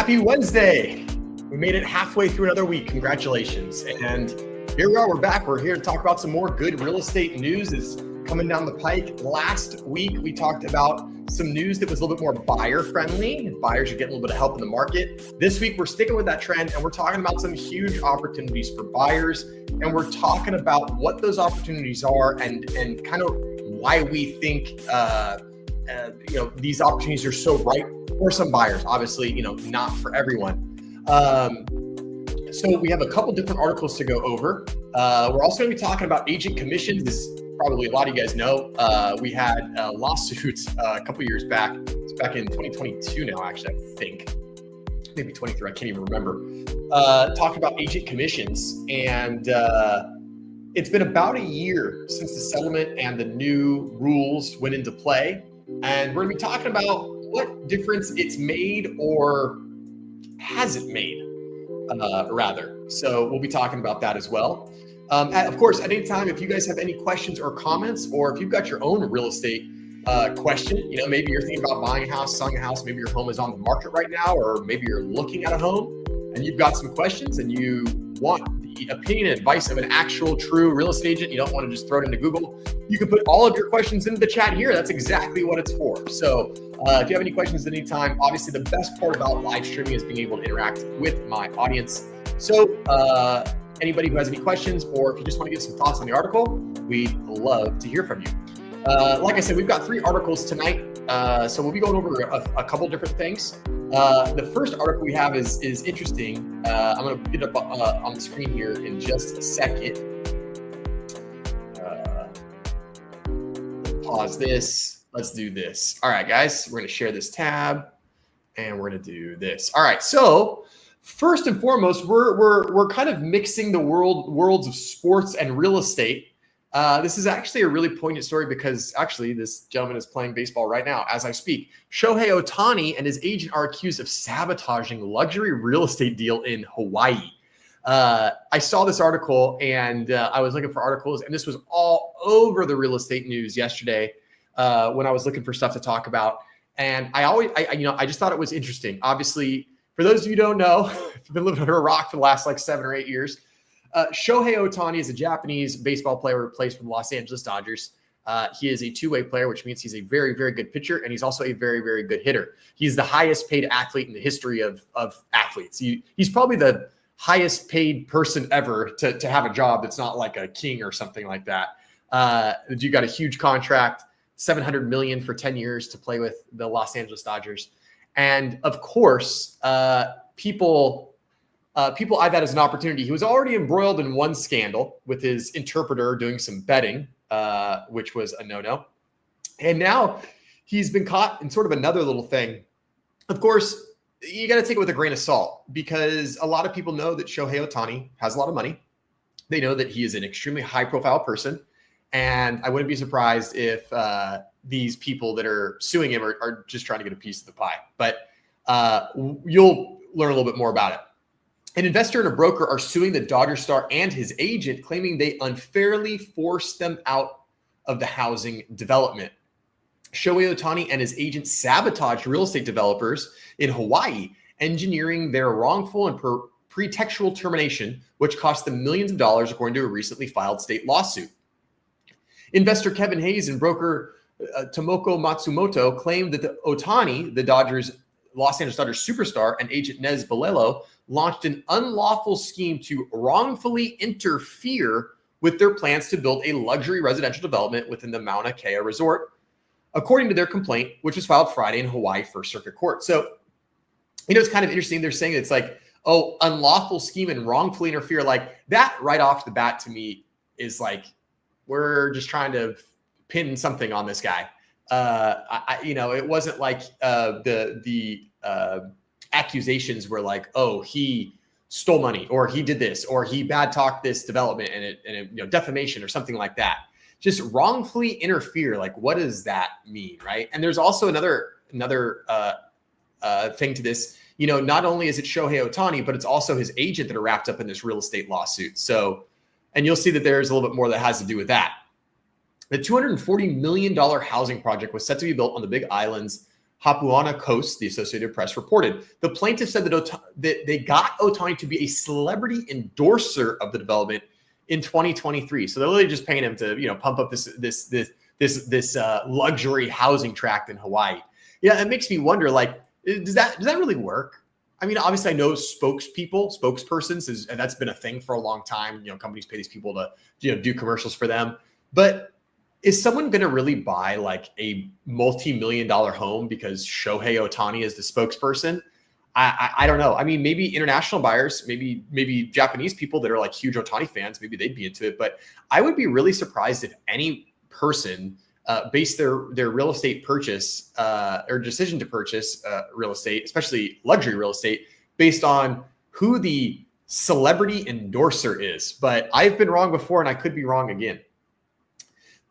Happy Wednesday. We made it halfway through another week. Congratulations. And here we are. We're back. We're here to talk about some more good real estate news that's coming down the pike. Last week, we talked about some news that was a little bit more buyer friendly. Buyers are getting a little bit of help in the market. This week, we're sticking with that trend and we're talking about some huge opportunities for buyers. And we're talking about what those opportunities are and kind of why we think these opportunities are so ripe for some buyers. Obviously, not for everyone. So we have a couple different articles to go over. We're also going to be talking about agent commissions. This probably a lot of you guys know. We had lawsuits a couple years back. It's back in 2022 now, actually, I think. Maybe 23, I can't even remember. Talking about agent commissions. And it's been about a year since the settlement and the new rules went into play. And we're going to be talking about what difference it's made or hasn't made, rather. So we'll be talking about that as well. Of course, at any time, if you guys have any questions or comments, or if you've got your own real estate question, maybe you're thinking about buying a house, selling a house, maybe your home is on the market right now, or maybe you're looking at a home and you've got some questions and you want the opinion and advice of an actual true real estate agent. You don't want to just throw it into Google. You can put all of your questions into the chat here. That's exactly what it's for. So if you have any questions at any time, obviously the best part about live streaming is being able to interact with my audience. So anybody who has any questions, or if you just want to give some thoughts on the article, we'd love to hear from you. Like I said, we've got 3 articles tonight. So we'll be going over a couple different things. The first article we have is interesting. I'm going to get it up on the screen here in just a second. Pause this. Let's do this. All right, guys, we're going to share this tab and we're going to do this. All right. So first and foremost, we're kind of mixing the worlds of sports and real estate. This is actually a really poignant story because actually this gentleman is playing baseball right now as I speak. Shohei Ohtani and his agent are accused of sabotaging luxury real estate deal in Hawaii. I saw this article and I was looking for articles, and this was all over the real estate news yesterday when I was looking for stuff to talk about. And I just thought it was interesting. Obviously, for those of you who don't know, if you've been living under a rock for the last 7 or 8 years, Shohei Ohtani is a Japanese baseball player who plays for the Los Angeles Dodgers. He is a two-way player, which means he's a very, very good pitcher, and he's also a very, very good hitter. He's the highest paid athlete in the history of athletes. He's probably the highest paid person ever to have a job that's not like a king or something like that. You got a huge contract, $700 million for 10 years to play with the Los Angeles Dodgers. And of course, people eye that as an opportunity. He was already embroiled in one scandal with his interpreter doing some betting, which was a no-no. And now he's been caught in sort of another little thing. Of course, you got to take it with a grain of salt because a lot of people know that Shohei Ohtani has a lot of money. They know that he is an extremely high-profile person. And I wouldn't be surprised if these people that are suing him are just trying to get a piece of the pie. But you'll learn a little bit more about it. An investor and a broker are suing the Dodger star and his agent, claiming they unfairly forced them out of the housing development. Shohei Ohtani and his agent sabotaged real estate developers in Hawaii, engineering their wrongful and pretextual termination, which cost them millions of dollars, according to a recently filed state lawsuit. Investor Kevin Hayes and broker Tomoko Matsumoto claimed that the Ohtani, the Los Angeles Dodgers superstar, and agent Nez Balelo launched an unlawful scheme to wrongfully interfere with their plans to build a luxury residential development within the Mauna Kea resort, according to their complaint, which was filed Friday in Hawaii First Circuit Court. So, it's kind of interesting. They're saying it's like, unlawful scheme and wrongfully interfere. Like that right off the bat to me is like, we're just trying to pin something on this guy. It wasn't like the accusations were like, he stole money, or he did this, or he bad talked this development and it defamation or something like that. Just wrongfully interfere. Like, what does that mean, right? And there's also another thing to this. Not only is it Shohei Ohtani, but it's also his agent that are wrapped up in this real estate lawsuit. So, and you'll see that there's a little bit more that has to do with that. The $240 million housing project was set to be built on the Big Island's Hapuana Coast, the Associated Press reported. The plaintiff said that they got Ohtani to be a celebrity endorser of the development in 2023. So they're literally just paying him to, pump up this luxury housing tract in Hawaii. Yeah, it makes me wonder, like, does that really work? I mean, obviously, I know spokespersons, and that's been a thing for a long time. Companies pay these people to, do commercials for them. But is someone going to really buy like a multi-million-dollar home because Shohei Ohtani is the spokesperson? I don't know. I mean, maybe international buyers, maybe Japanese people that are like huge Ohtani fans, maybe they'd be into it. But I would be really surprised if any person based their real estate purchase or decision to purchase real estate, especially luxury real estate, based on who the celebrity endorser is. But I've been wrong before, and I could be wrong again.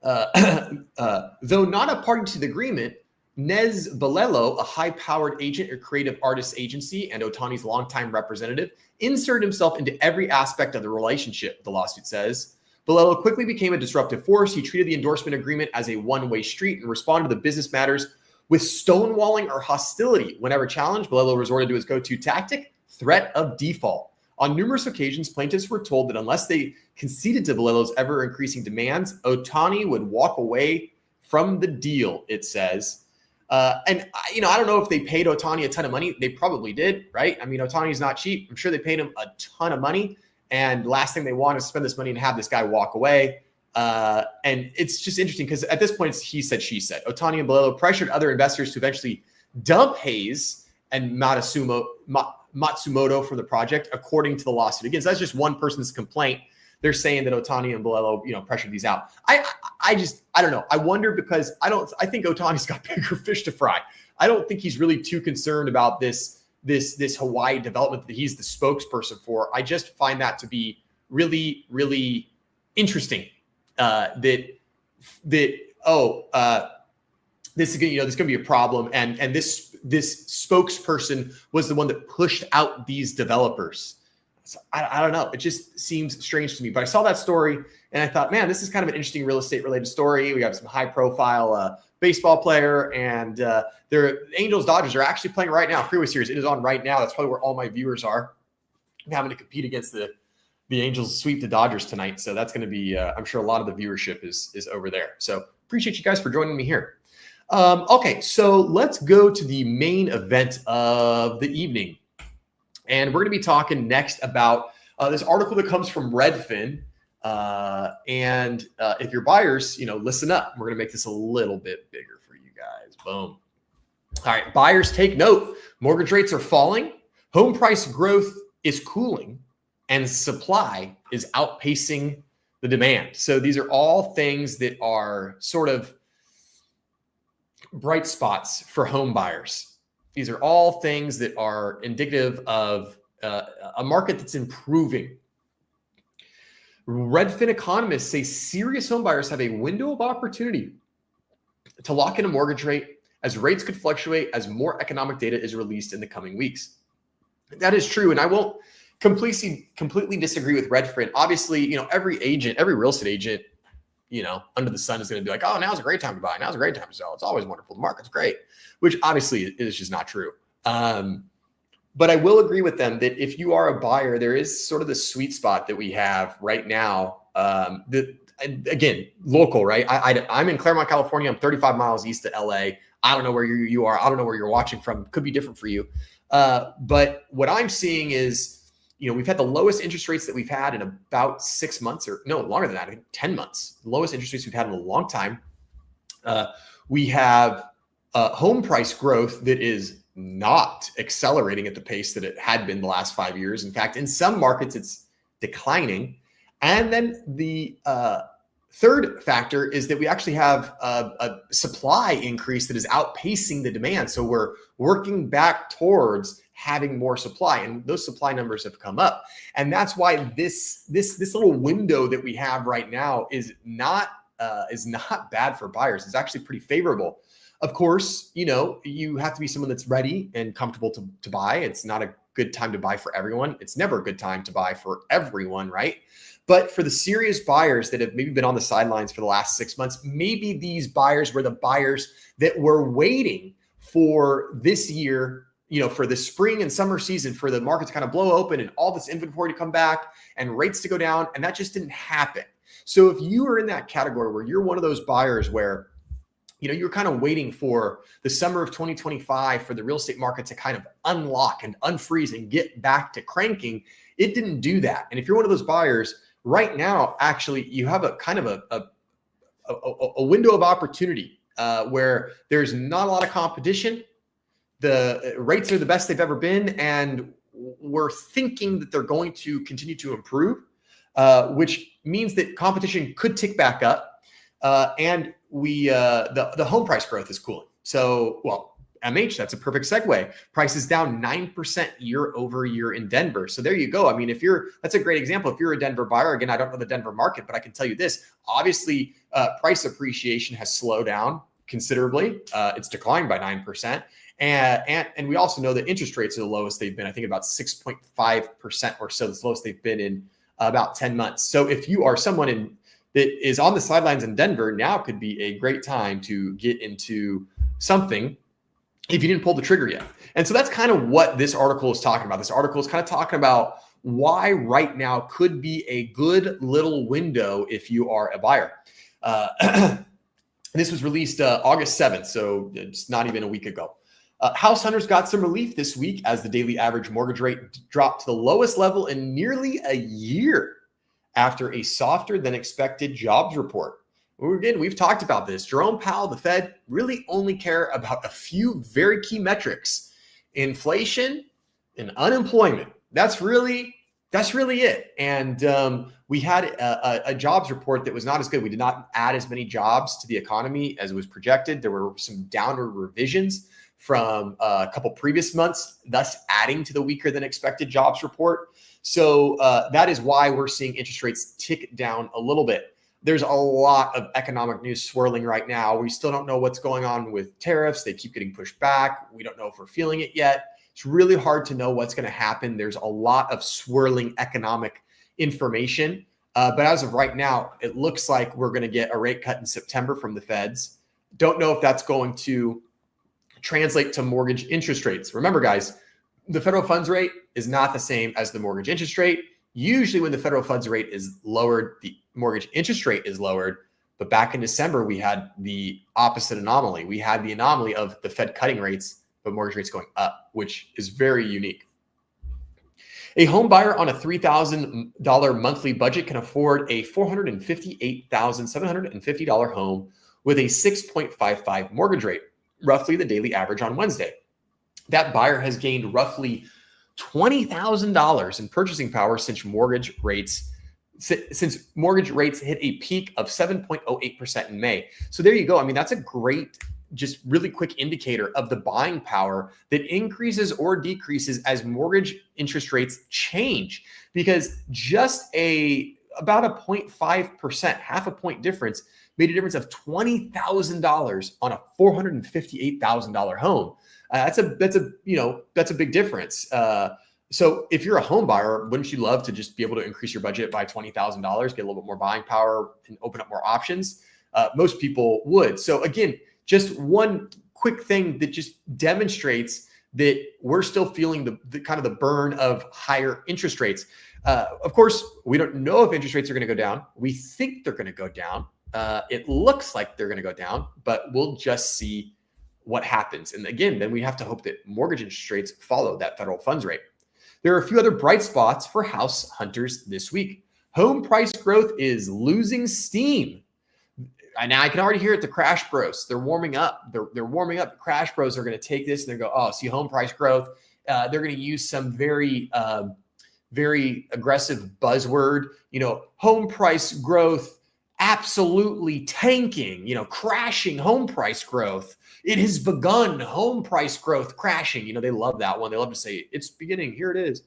Though not a party to the agreement, Nez Balelo, a high-powered agent or creative artist agency and Ohtani's longtime representative, inserted himself into every aspect of the relationship, the lawsuit says. Balelo quickly became a disruptive force. He treated the endorsement agreement as a one-way street and responded to the business matters with stonewalling or hostility. Whenever challenged, Balelo resorted to his go-to tactic, threat of default. On numerous occasions, plaintiffs were told that unless they conceded to Balelo's ever-increasing demands, Ohtani would walk away from the deal, it says. And I don't know if they paid Ohtani a ton of money. They probably did, right? I mean, Ohtani's not cheap. I'm sure they paid him a ton of money. And the last thing they want is spend this money and have this guy walk away. And it's just interesting because at this point, it's he said, she said. Ohtani and Balelo pressured other investors to eventually dump Hayes and Matsumoto from the project, according to the lawsuit. Again, so that's just one person's complaint. They're saying that Ohtani and Balelo, pressured these out. I don't know. I wonder because I think Ohtani's got bigger fish to fry. I don't think he's really too concerned about this Hawaii development that he's the spokesperson for. I just find that to be really, really interesting. This is going to be a problem, and this spokesperson was the one that pushed out these developers. So I don't know. It just seems strange to me. But I saw that story and I thought, man, this is kind of an interesting real estate related story. We have some high profile baseball player, and their Angels Dodgers are actually playing right now. Freeway Series. It is on right now. That's probably where all my viewers are. I'm having to compete against the Angels sweep the Dodgers tonight. So that's going to be, I'm sure a lot of the viewership is over there. So appreciate you guys for joining me here. Okay, so let's go to the main event of the evening. And we're going to be talking next about this article that comes from Redfin. And if you're buyers, listen up. We're going to make this a little bit bigger for you guys. Boom. All right, buyers, take note. Mortgage rates are falling. Home price growth is cooling. And supply is outpacing the demand. So these are all things that are sort of bright spots for home buyers. These are all things that are indicative of a market that's improving. Redfin economists say serious home buyers have a window of opportunity to lock in a mortgage rate as rates could fluctuate as more economic data is released in the coming weeks. That is true, and I won't completely disagree with Redfin. Obviously, every real estate agent, under the sun is going to be like, oh, now's a great time to buy. Now's a great time to sell. It's always wonderful. The market's great, which obviously is just not true. But I will agree with them that if you are a buyer, there is sort of the sweet spot that we have right now. Again, local, right? I'm in Claremont, California. I'm 35 miles east of LA. I don't know where you are. I don't know where you're watching from. Could be different for you. But what I'm seeing is, we've had the lowest interest rates that we've had in about 6 months, or no, longer than that, I think 10 months. The lowest interest rates we've had in a long time. We have home price growth that is not accelerating at the pace that it had been the last 5 years. In fact, in some markets, it's declining. And then the third factor is that we actually have a supply increase that is outpacing the demand. So we're working back towards having more supply, and those supply numbers have come up. And that's why this little window that we have right now is not bad for buyers. It's actually pretty favorable. Of course, you have to be someone that's ready and comfortable to buy. It's not a good time to buy for everyone. It's never a good time to buy for everyone, right? But for the serious buyers that have maybe been on the sidelines for the last 6 months, maybe these buyers were the buyers that were waiting for this year, for the spring and summer season, for the market to kind of blow open and all this inventory to come back and rates to go down. And that just didn't happen. So if you are in that category where you're one of those buyers where, you're kind of waiting for the summer of 2025 for the real estate market to kind of unlock and unfreeze and get back to cranking, it didn't do that. And if you're one of those buyers right now, actually, you have a kind of a window of opportunity where there's not a lot of competition. The rates are the best they've ever been, and we're thinking that they're going to continue to improve, which means that competition could tick back up, and the home price growth is cooling. So, MH, that's a perfect segue. Price is down 9% year over year in Denver. So there you go. I mean, that's a great example. If you're a Denver buyer, again, I don't know the Denver market, but I can tell you this, obviously price appreciation has slowed down considerably. It's declined by 9%. And we also know that interest rates are the lowest they've been, I think about 6.5% or so, the lowest they've been in about 10 months. So if you are someone that is on the sidelines in Denver, now could be a great time to get into something if you didn't pull the trigger yet. And so that's kind of what this article is talking about. This article is kind of talking about why right now could be a good little window if you are a buyer. This was released August 7th, so it's not even a week ago. House hunters got some relief this week as the daily average mortgage rate dropped to the lowest level in nearly a year after a softer than expected jobs report. Again, we've talked about this. Jerome Powell, the Fed, really only care about a few very key metrics: inflation and unemployment. That's really it. And we had a jobs report that was not as good. We did not add as many jobs to the economy as was projected. There were some downward revisions from a couple previous months, thus adding to the weaker than expected jobs report. So that is why we're seeing interest rates tick down a little bit. There's a lot of economic news swirling right now. We still don't know what's going on with tariffs. They keep getting pushed back. We don't know if we're feeling it yet. It's really hard to know what's going to happen. There's a lot of swirling economic information. But as of right now, it looks like we're going to get a rate cut in September from the Feds. Don't know if that's going to translate to mortgage interest rates. Remember, guys, the federal funds rate is not the same as the mortgage interest rate. Usually when the federal funds rate is lowered, the mortgage interest rate is lowered. But back in December, we had the opposite anomaly. We had the anomaly of the Fed cutting rates, but mortgage rates going up, which is very unique. A home buyer on a $3,000 monthly budget can afford a $458,750 home with a 6.55 mortgage rate, roughly the daily average on Wednesday. That buyer has gained roughly $20,000 in purchasing power since mortgage rates hit a peak of 7.08% in May. So there you go. I mean, that's a great, just really quick indicator of the buying power that increases or decreases as mortgage interest rates change, because just about a 0.5%, half a point difference made a difference of $20,000 on a $458,000 home. That's a big difference. So if you're a home buyer, wouldn't you love to just be able to increase your budget by $20,000, get a little bit more buying power and open up more options? Most people would. So again, just one quick thing that just demonstrates that we're still feeling the kind of the burn of higher interest rates. Of course, we don't know if interest rates are going to go down. We think they're going to go down. It looks like they're going to go down, but we'll just see what happens. And again, then we have to hope that mortgage interest rates follow that federal funds rate. There are a few other bright spots for house hunters this week. Home price growth is losing steam. And now I can already hear it. The Crash Bros, they're warming up. They're warming up. The Crash Bros are going to take this and they go, oh, see home price growth. They're going to use some very aggressive buzzword, home price growth absolutely tanking, crashing home price growth. It has begun, home price growth crashing. They love that one. They love to say it's beginning. Here it is.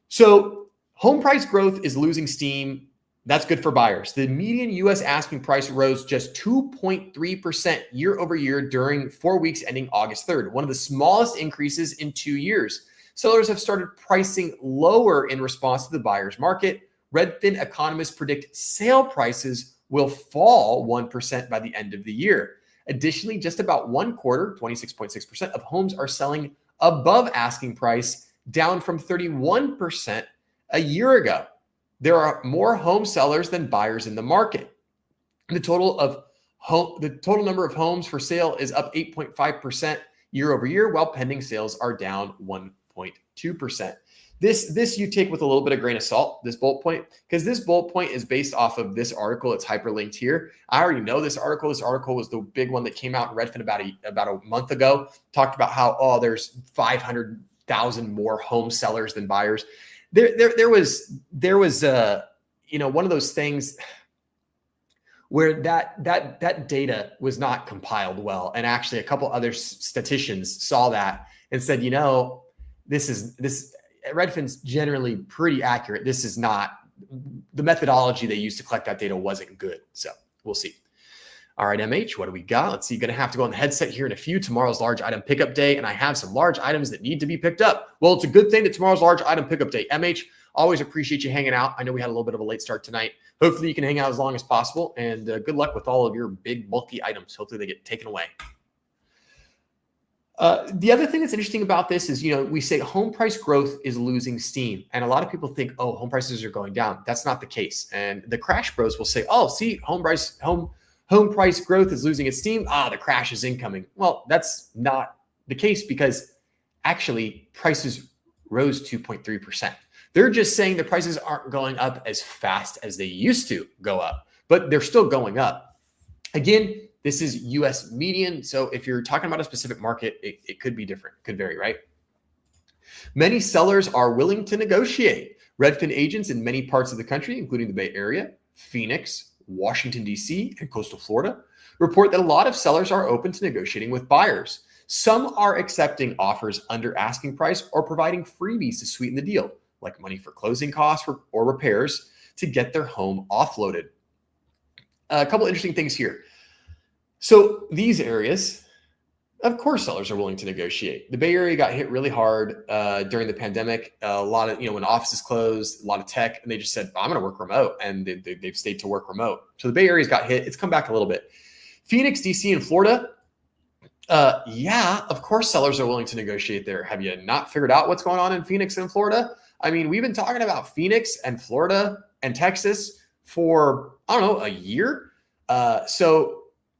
So home price growth is losing steam. That's good for buyers. The median U.S. asking price rose just 2.3% year over year during 4 weeks ending August 3rd, one of the smallest increases in 2 years. Sellers have started pricing lower in response to the buyer's market. Redfin economists predict sale prices will fall 1% by the end of the year. Additionally, just about one quarter, 26.6% of homes are selling above asking price, down from 31% a year ago. There are more home sellers than buyers in the market. The total number of homes for sale is up 8.5% year over year, while pending sales are down 1.2%. This you take with a little bit of grain of salt, this bullet point, because this bullet point is based off of this article. It's hyperlinked here. I already know this article. This article was the big one that came out in Redfin about a month ago. Talked about how, there's 500,000 more home sellers than buyers. There was one of those things where that data was not compiled well. And actually a couple other statisticians saw that and said, this Redfin's generally pretty accurate. This is not, the methodology they used to collect that data wasn't good. So we'll see. All right, MH, what do we got? Let's see. Going to have to go on the headset here in a few. Tomorrow's large item pickup day, and I have some large items that need to be picked up. Well, it's a good thing that tomorrow's large item pickup day. MH, always appreciate you hanging out. I know we had a little bit of a late start tonight. Hopefully you can hang out as long as possible, and good luck with all of your big, bulky items. Hopefully they get taken away. The other thing that's interesting about this is, we say home price growth is losing steam. And a lot of people think, home prices are going down. That's not the case. And the crash bros will say, home price growth is losing its steam. The crash is incoming. Well, that's not the case, because actually prices rose 2.3%. They're just saying the prices aren't going up as fast as they used to go up, but they're still going up. Again, this is US median. So if you're talking about a specific market, it could be different, could vary, right? Many sellers are willing to negotiate. Redfin agents in many parts of the country, including the Bay Area, Phoenix, Washington, D.C., and coastal Florida, report that a lot of sellers are open to negotiating with buyers. Some are accepting offers under asking price or providing freebies to sweeten the deal, like money for closing costs or repairs to get their home offloaded. A couple interesting things here. So these areas, of course, sellers are willing to negotiate. The Bay Area got hit really hard during the pandemic. A lot of, when offices closed, a lot of tech, and they just said, I'm going to work remote. And they've stayed to work remote. So the Bay Area's got hit. It's come back a little bit. Phoenix, DC, and Florida. Of course, sellers are willing to negotiate there. Have you not figured out what's going on in Phoenix and Florida? I mean, we've been talking about Phoenix and Florida and Texas for, a year. So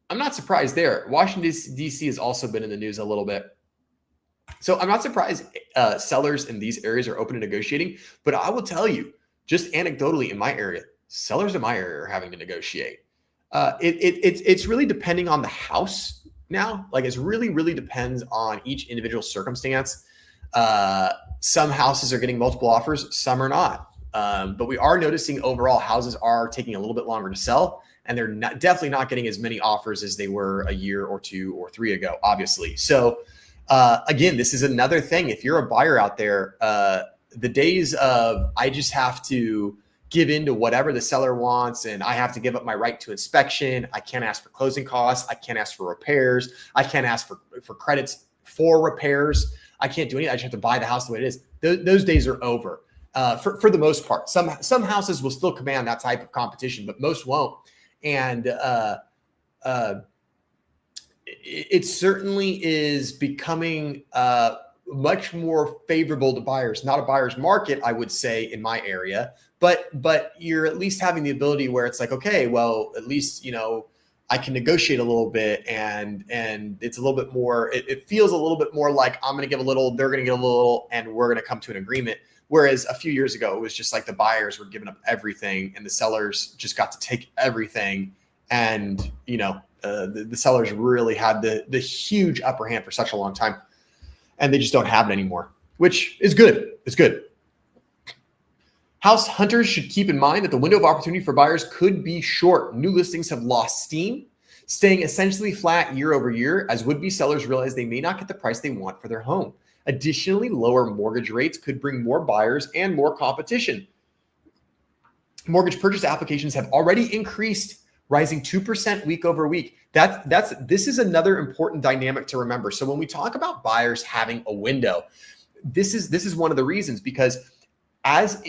I'm not surprised there. Washington, D.C. has also been in the news a little bit. So I'm not surprised sellers in these areas are open to negotiating. But I will tell you, just anecdotally in my area, sellers in my area are having to negotiate. It's really depending on the house now. Like, it's really depends on each individual circumstance. Some houses are getting multiple offers, some are not. But we are noticing overall houses are taking a little bit longer to sell. And they're definitely not getting as many offers as they were a year or 2 or 3 ago, obviously. So again, this is another thing. If you're a buyer out there, the days of I just have to give in to whatever the seller wants and I have to give up my right to inspection, I can't ask for closing costs, I can't ask for repairs, I can't ask for credits for repairs, I can't do anything, I just have to buy the house the way it is. Those days are over for the most part. Some houses will still command that type of competition, but most won't. And it certainly is becoming much more favorable to buyers. Not a buyer's market, I would say, in my area, but you're at least having the ability where it's like, okay, well, at least I can negotiate a little bit, and it's a little bit more. It feels a little bit more like I'm going to give a little, they're going to give a little, and we're going to come to an agreement. Whereas a few years ago, it was just like the buyers were giving up everything and the sellers just got to take everything. And, the sellers really had the huge upper hand for such a long time, and they just don't have it anymore, which is good. It's good. House hunters should keep in mind that the window of opportunity for buyers could be short. New listings have lost steam, staying essentially flat year over year as would-be sellers realize they may not get the price they want for their home. Additionally, lower mortgage rates could bring more buyers and more competition. Mortgage purchase applications have already increased, rising 2% week over week. This is another important dynamic to remember. So when we talk about buyers having a window, this is one of the reasons, because as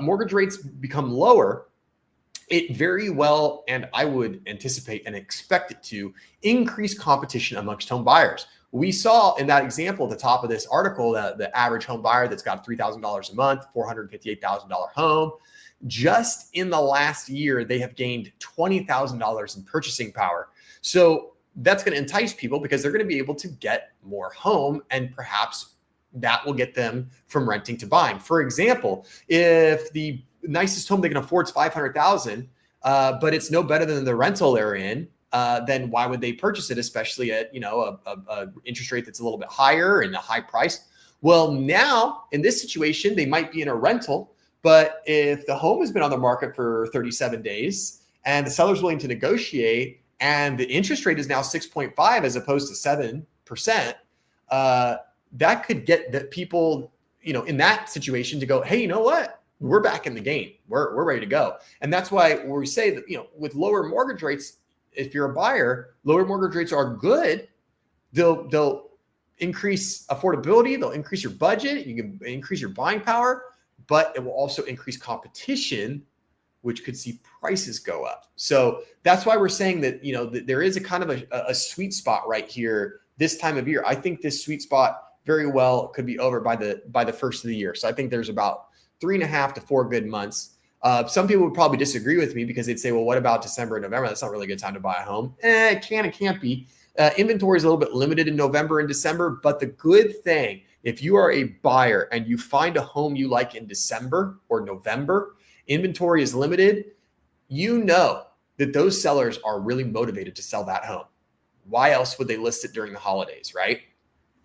mortgage rates become lower, it very well, and I would anticipate and expect it to increase competition amongst home buyers. We saw in that example at the top of this article that the average home buyer that's got $3,000 a month, $458,000 home, just in the last year, they have gained $20,000 in purchasing power. So that's going to entice people because they're going to be able to get more home, and perhaps that will get them from renting to buying. For example, if the nicest home they can afford is $500,000, but it's no better than the rental they're in, then why would they purchase it, especially at a interest rate that's a little bit higher and a high price? Well, now in this situation, they might be in a rental, but if the home has been on the market for 37 days and the seller's willing to negotiate, and the interest rate is now 6.5 as opposed to 7%, that could get the people, in that situation to go, hey, you know what? We're back in the game. We're ready to go. And that's why we say that, with lower mortgage rates, if you're a buyer, lower mortgage rates are good. They'll increase affordability. They'll increase your budget. You can increase your buying power, but it will also increase competition, which could see prices go up. So that's why we're saying that, that there is a kind of a sweet spot right here this time of year. I think this sweet spot very well could be over by the first of the year. So I think there's about 3.5 to 4 good months. Some people would probably disagree with me because they'd say, well, what about December and November? That's not really a good time to buy a home. It can and can't be. Inventory is a little bit limited in November and December, but the good thing, if you are a buyer and you find a home you like in December or November, inventory is limited, that those sellers are really motivated to sell that home. Why else would they list it during the holidays, right?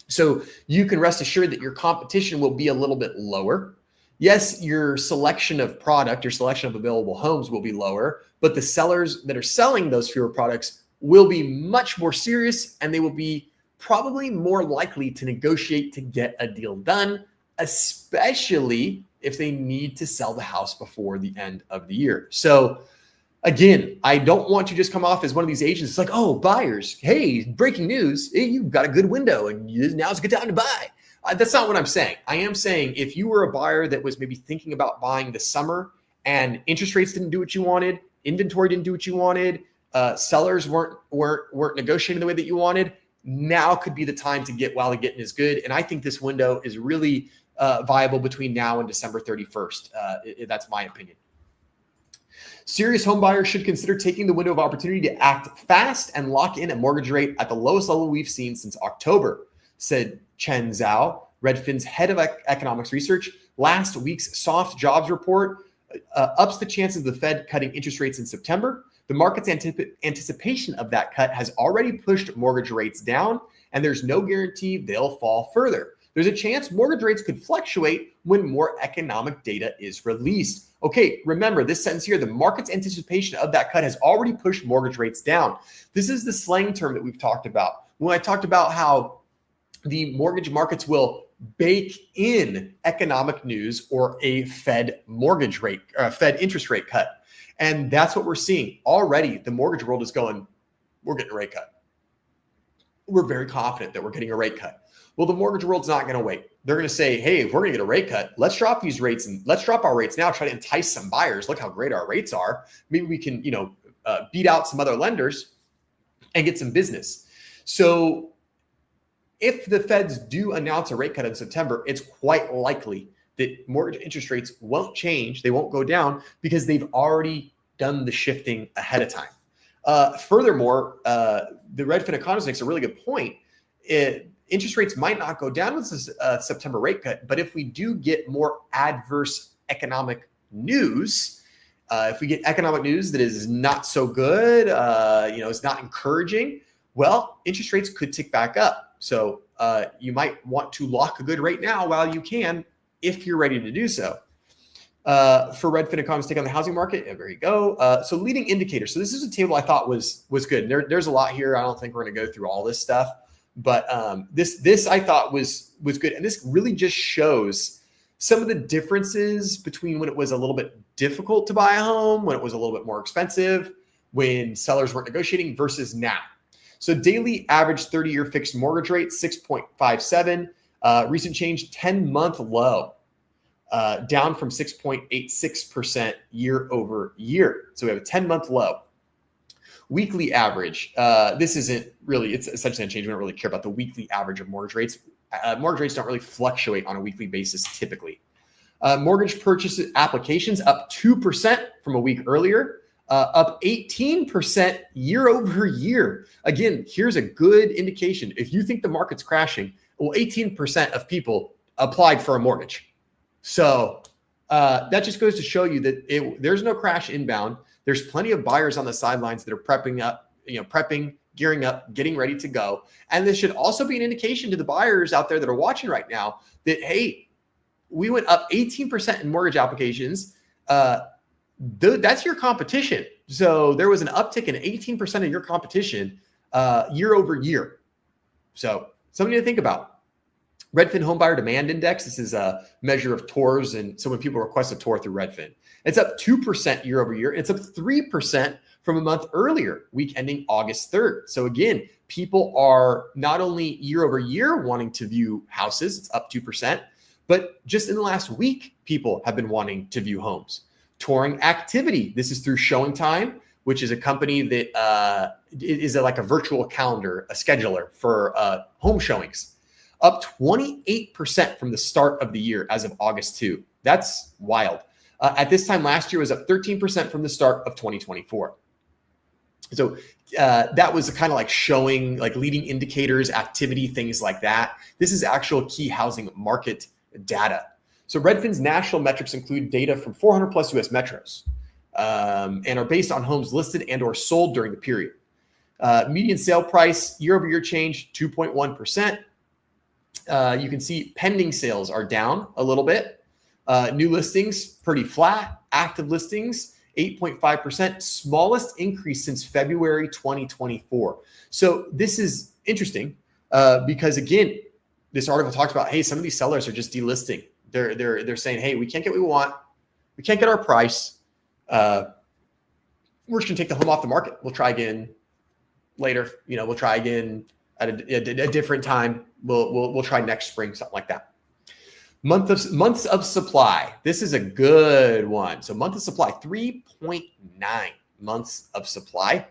So you can rest assured that your competition will be a little bit lower. Yes, your selection of product, your selection of available homes will be lower, but the sellers that are selling those fewer products will be much more serious, and they will be probably more likely to negotiate to get a deal done, especially if they need to sell the house before the end of the year. So again, I don't want to just come off as one of these agents. It's like, oh, buyers, hey, breaking news, hey, you've got a good window and now's a good time to buy. That's not what I'm saying. I am saying if you were a buyer that was maybe thinking about buying this summer and interest rates didn't do what you wanted, inventory didn't do what you wanted, sellers weren't negotiating the way that you wanted, now could be the time to get while the getting is good. And I think this window is really viable between now and December 31st. That's my opinion. Serious home buyers should consider taking the window of opportunity to act fast and lock in a mortgage rate at the lowest level we've seen since October, said Chen Zhao, Redfin's head of economics research. Last week's soft jobs report ups the chances of the Fed cutting interest rates in September. The market's anticipation of that cut has already pushed mortgage rates down, and there's no guarantee they'll fall further. There's a chance mortgage rates could fluctuate when more economic data is released. Okay, remember this sentence here, the market's anticipation of that cut has already pushed mortgage rates down. This is the slang term that we've talked about. When I talked about how the mortgage markets will bake in economic news or a Fed mortgage rate, Fed interest rate cut. And that's what we're seeing already. The mortgage world is going, we're getting a rate cut. We're very confident that we're getting a rate cut. Well, the mortgage world's not going to wait. They're going to say, hey, if we're going to get a rate cut, let's drop these rates and let's drop our rates now, try to entice some buyers. Look how great our rates are. Maybe we can, beat out some other lenders and get some business. So if the Feds do announce a rate cut in September, it's quite likely that mortgage interest rates won't change. They won't go down because they've already done the shifting ahead of time. Furthermore, the Redfin economist makes a really good point. Interest rates might not go down with this September rate cut, but if we do get more adverse economic news, if we get economic news that is not so good, it's not encouraging, well, interest rates could tick back up. So you might want to lock a good rate now while you can, if you're ready to do so. For Redfin economists take on the housing market, there you go. So leading indicators. So this is a table I thought was good. There's a lot here. I don't think we're going to go through all this stuff. But this I thought was good. And this really just shows some of the differences between when it was a little bit difficult to buy a home, when it was a little bit more expensive, when sellers weren't negotiating versus now. So daily average 30-year fixed mortgage rate, 6.57. Recent change, 10-month low. down from 6.86% year over year. So we have a 10-month low. Weekly average. This isn't really, it's essentially unchanged. We don't really care about the weekly average of mortgage rates. Mortgage rates don't really fluctuate on a weekly basis typically. Mortgage purchase applications up 2% from a week earlier, up 18% year over year. Again, here's a good indication. If you think the market's crashing, well, 18% of people applied for a mortgage. So that just goes to show you that there's no crash inbound. There's plenty of buyers on the sidelines that are prepping, gearing up, getting ready to go. And this should also be an indication to the buyers out there that are watching right now that, hey, we went up 18% in mortgage applications. That's your competition. So there was an uptick in 18% of your competition year over year. So something to think about. Redfin Home Buyer Demand Index. This is a measure of tours. And so when people request a tour through Redfin, it's up 2% year over year. It's up 3% from a month earlier, week ending August 3rd. So again, people are not only year over year wanting to view houses, it's up 2%, but just in the last week, people have been wanting to view homes. Touring activity. This is through Showing Time, which is a company that is like a virtual calendar, a scheduler for home showings. Up 28% from the start of the year as of August 2. That's wild. At this time last year, it was up 13% from the start of 2024. So that was kind of like showing like leading indicators, activity, things like that. This is actual key housing market data. So Redfin's national metrics include data from 400 plus US metros and are based on homes listed and or sold during the period. Median sale price, year over year change, 2.1%. You can see pending sales are down a little bit. New listings, pretty flat. Active listings, 8.5%. Smallest increase since February 2024. So this is interesting because, again, this article talks about, hey, some of these sellers are just delisting. They're saying, hey, we can't get what we want. We can't get our price. We're just going to take the home off the market. We'll try again later. We'll try again at a different time. We'll try next spring, something like that. Months of supply. This is a good one. So month of supply, 3.9 months of supply.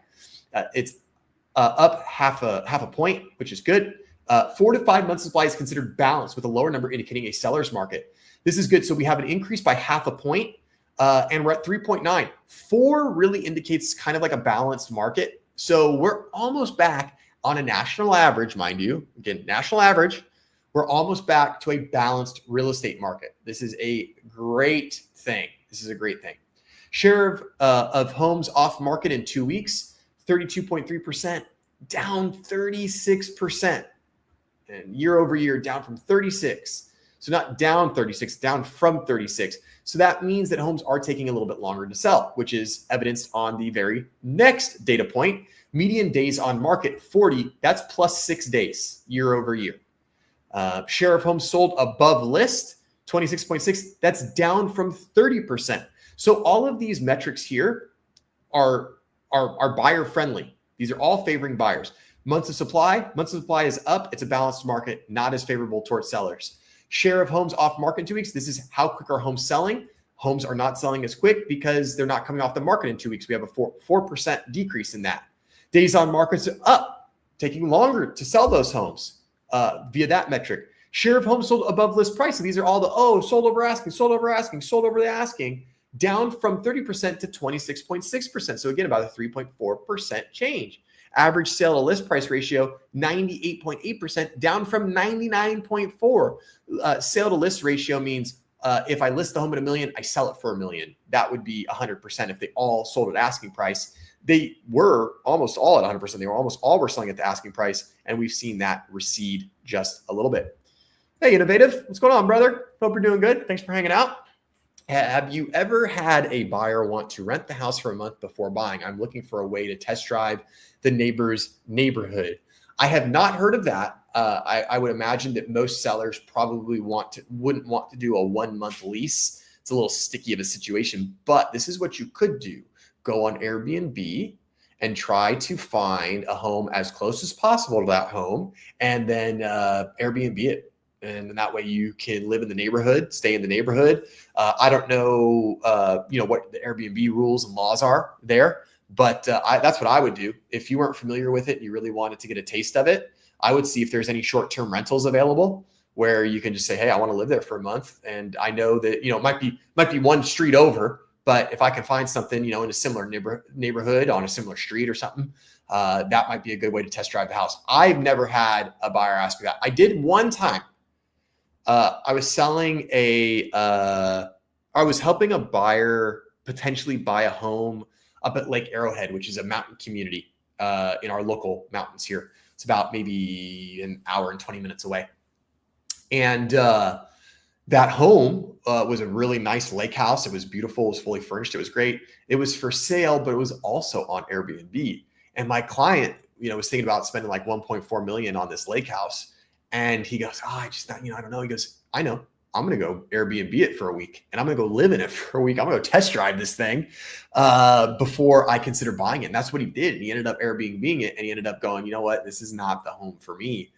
It's up half a point, which is good. 4 to 5 months of supply is considered balanced, with a lower number indicating a seller's market. This is good. So we have an increase by half a point, and we're at 3.9. 4 really indicates kind of like a balanced market. So we're almost back on a national average, mind you. Again, national average. We're almost back to a balanced real estate market. This is a great thing. Share of homes off market in 2 weeks, 32.3%, down 36%. And year over year, down from 36. So not down 36, down from 36. So that means that homes are taking a little bit longer to sell, which is evidenced on the very next data point. Median days on market, 40. That's plus 6 days year over year. Share of homes sold above list, 26.6. That's down from 30%. So all of these metrics here are buyer friendly. These are all favoring buyers. Months of supply is up. It's a balanced market, not as favorable towards sellers. Share of homes off market in 2 weeks. This is how quick are homes selling. Homes are not selling as quick because they're not coming off the market in 2 weeks. We have a 4% decrease in that. Days on markets are up, taking longer to sell those homes via that metric. Share of homes sold above list price. So these are all sold over asking, sold over asking, sold over the asking, down from 30% to 26.6%. So again, about a 3.4% change. Average sale to list price ratio, 98.8%, down from 99.4. Sale to list ratio means if I list the home at $1 million, I sell it for $1 million. That would be 100% if they all sold at asking price. They were almost all at 100%. They were almost all were selling at the asking price, and we've seen that recede just a little bit. Hey, Innovative, what's going on, brother? Hope you're doing good. Thanks for hanging out. Have you ever had a buyer want to rent the house for a month before buying? I'm looking for a way to test drive the neighbor's neighborhood. I have not heard of that. I would imagine that most sellers probably wouldn't want to do a 1 month lease. It's a little sticky of a situation, but this is what you could do. Go on Airbnb and try to find a home as close as possible to that home, and then Airbnb it. And that way you can live in the neighborhood, stay in the neighborhood. I don't know, what the Airbnb rules and laws are there, but that's what I would do. If you weren't familiar with it and you really wanted to get a taste of it, I would see if there's any short-term rentals available where you can just say, hey, I want to live there for a month. And I know that, it might be one street over, but if I can find something, in a similar neighborhood on a similar street or something, that might be a good way to test drive the house. I've never had a buyer ask me that. I did one time. I was helping a buyer potentially buy a home up at Lake Arrowhead, which is a mountain community in our local mountains here. It's about maybe an hour and 20 minutes away. And that home was a really nice lake house. It was beautiful. It was fully furnished. It was great. It was for sale, but it was also on Airbnb. And my client, was thinking about spending like 1.4 million on this lake house. And he goes, I don't know. He goes, I know. I'm going to go Airbnb it for a week and I'm going to go live in it for a week. I'm going to go test drive this thing before I consider buying it. And that's what he did. And he ended up Airbnb-ing it and he ended up going, you know what? This is not the home for me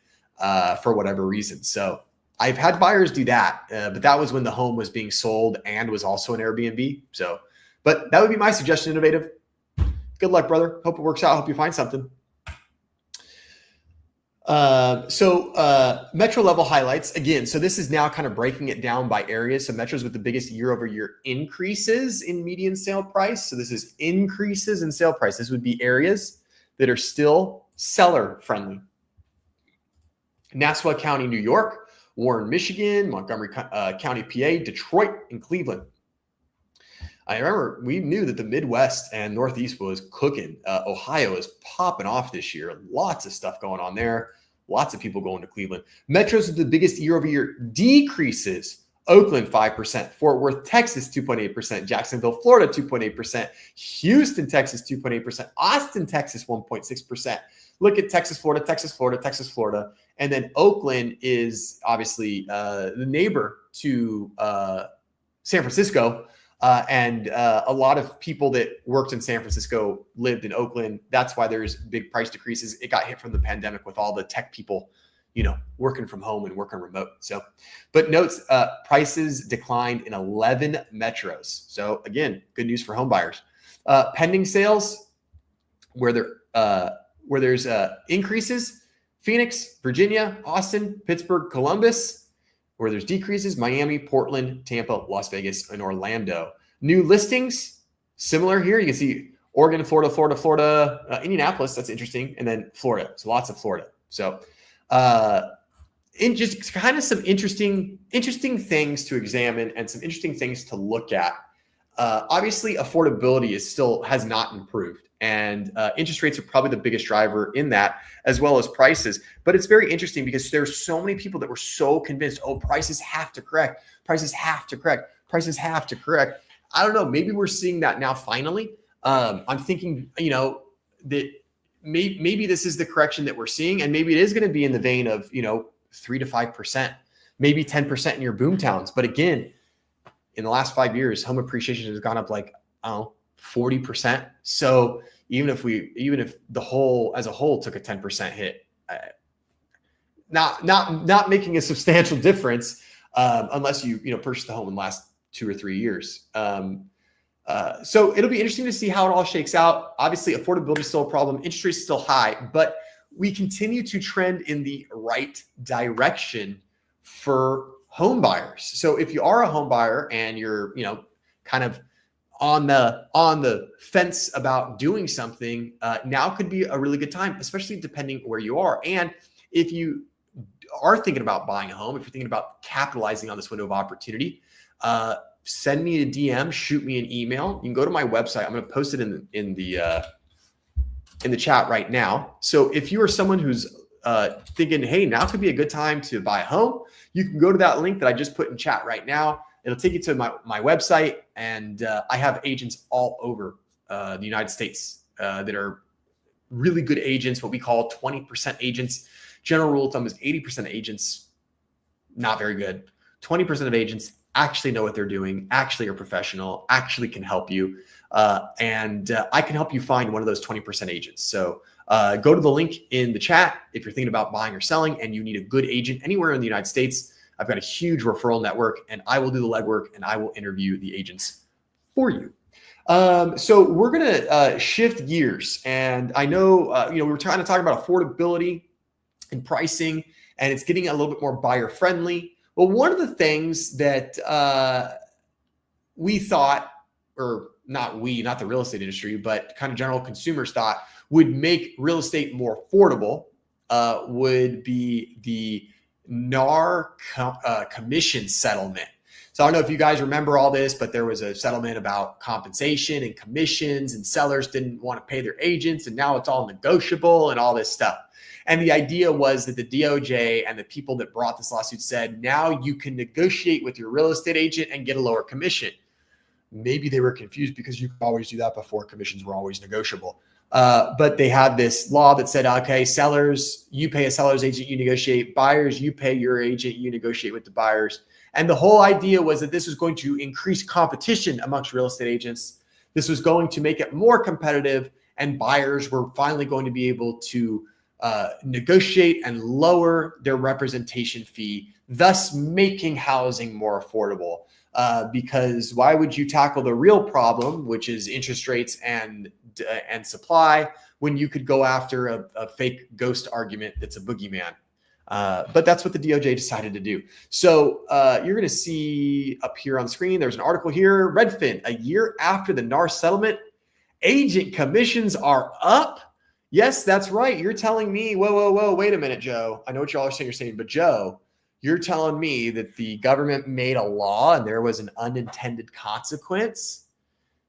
for whatever reason. So I've had buyers do that, but that was when the home was being sold and was also an Airbnb. So, but that would be my suggestion, Innovative. Good luck, brother. Hope it works out. Hope you find something. Metro level highlights again. So this is now kind of breaking it down by areas. So metros with the biggest year-over-year increases in median sale price. So this is increases in sale price. This would be areas that are still seller friendly. Nassau County, New York, Warren, Michigan, Montgomery County, PA, Detroit, and Cleveland. I remember we knew that the Midwest and Northeast was cooking. Ohio is popping off this year. Lots of stuff going on there. Lots of people going to Cleveland. Metros with the biggest year-over-year decreases. Oakland, 5%. Fort Worth, Texas, 2.8%. Jacksonville, Florida, 2.8%. Houston, Texas, 2.8%. Austin, Texas, 1.6%. Look at Texas, Florida, Texas, Florida, Texas, Florida. And then Oakland is obviously the neighbor to San Francisco. And a lot of people that worked in San Francisco lived in Oakland. That's why there's big price decreases. It got hit from the pandemic with all the tech people, working from home and working remote. So, but notes, prices declined in 11 metros. So again, good news for home buyers. Pending sales where there's increases, Phoenix, Virginia, Austin, Pittsburgh, Columbus. Where there's decreases, Miami, Portland, Tampa, Las Vegas, and Orlando. New listings, similar here. You can see Oregon, Florida, Indianapolis. That's interesting. And then Florida. So lots of Florida. So in just kind of some interesting things to examine and some interesting things to look at. Obviously, affordability has not improved. And interest rates are probably the biggest driver in that, as well as prices. But it's very interesting because there's so many people that were so convinced, prices have to correct. Prices have to correct. Prices have to correct. I don't know. Maybe we're seeing that now finally. I'm thinking, that maybe this is the correction that we're seeing. And maybe it is going to be in the vein of, 3 to 5%, maybe 10% in your boom towns. But again, in the last 5 years, home appreciation has gone up like, 40%. So even if the whole as a whole took a 10% hit, not making a substantial difference unless you purchase the home in the last 2 or 3 years. So it'll be interesting to see how it all shakes out. Obviously, affordability is still a problem. Interest rates still high, but we continue to trend in the right direction for home buyers. So if you are a home buyer and you're kind of on the fence about doing something, now could be a really good time, especially depending where you are. And if you are thinking about buying a home, if you're thinking about capitalizing on this window of opportunity, send me a DM, shoot me an email. You can go to my website. I'm going to post it in the chat right now. So if you are someone who's thinking, hey, now could be a good time to buy a home, you can go to that link that I just put in chat right now. It'll take you to my website, and I have agents all over the United States that are really good agents, what we call 20% agents. General rule of thumb is 80% of agents, not very good. 20% of agents actually know what they're doing, actually are professional, actually can help you. And I can help you find one of those 20% agents. So go to the link in the chat if you're thinking about buying or selling and you need a good agent anywhere in the United States. I've got a huge referral network, and I will do the legwork and I will interview the agents for you. So we're going to shift gears. And I know, we were trying to talk about affordability and pricing, and it's getting a little bit more buyer friendly. Well, one of the things that we thought, or not the real estate industry, but kind of general consumers thought would make real estate more affordable would be the NAR commission settlement. So I don't know if you guys remember all this, but there was a settlement about compensation and commissions, and sellers didn't want to pay their agents, and now it's all negotiable and all this stuff. And the idea was that the DOJ and the people that brought this lawsuit said, now you can negotiate with your real estate agent and get a lower commission. Maybe they were confused because you could always do that before. Commissions were always negotiable. But they had this law that said, okay, sellers, you pay a seller's agent, you negotiate. Buyers, you pay your agent, you negotiate with the buyers. And the whole idea was that this was going to increase competition amongst real estate agents. This was going to make it more competitive, and buyers were finally going to be able to negotiate and lower their representation fee, thus making housing more affordable. Because why would you tackle the real problem, which is interest rates and supply, when you could go after a fake ghost argument that's a boogeyman? But that's what the DOJ decided to do. So you're going to see up here on the screen, there's an article here, Redfin, a year after the NAR settlement, agent commissions are up. Yes, that's right. You're telling me, whoa, wait a minute, Joe. I know what y'all are saying. You're saying, but Joe, you're telling me that the government made a law and there was an unintended consequence?